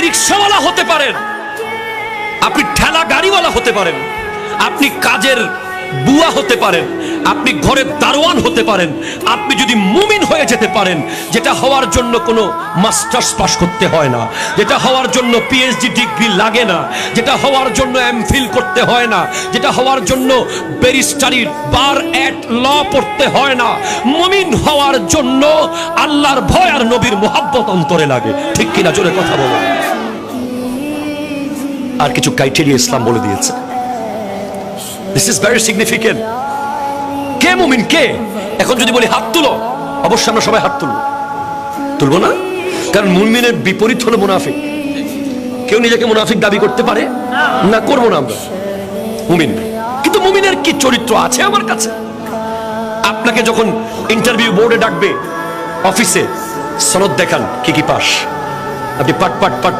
রিকশাওয়ালা হতে পারেন, আপনি ঠেলা গাড়িওয়ালা হতে পারেন, আপনি কাজের বুয়া হতে পারেন, আপনি ঘরের দারোয়ান হতে পারেন, আপনি যদি মুমিন হয়ে যেতে পারেন, যেটা হওয়ার জন্য কোনো মাস্টার্স পাস করতে হয় না, যেটা হওয়ার জন্য পিএইচডি ডিগ্রি লাগে না, যেটা হওয়ার জন্য এমফিল করতে হয় না, যেটা হওয়ার জন্য ব্যারিস্টারির বার এট ল পড়তে হয় না, মুমিন হওয়ার জন্য আল্লাহর ভয় আর নবীর মুহাব্বত অন্তরে লাগে। ঠিক কিনা? জোরে কথা বলো। আর কিছু ক্রাইটেরিয়া ইসলাম বলে দিয়েছে। This is very significant. কে মুমিন কে? এখন যদি বলি হাত তুলো, অবশ্যই আমরা সবাই হাত তুলবো না? কারণ মুমিনের বিপরীত হলো মুনাফিক। কেউ নিজেকে মুনাফিক দাবি করতে পারে না, করবো না আমরা মুমিন। কিন্তু মুমিনের কি চরিত্র আছে আমার কাছে? আপনাকে যখন ইন্টারভিউ বোর্ডে ডাকবে, অফিসে সনদ দেখান কি কি পাস, আপনি পাট পাট পাট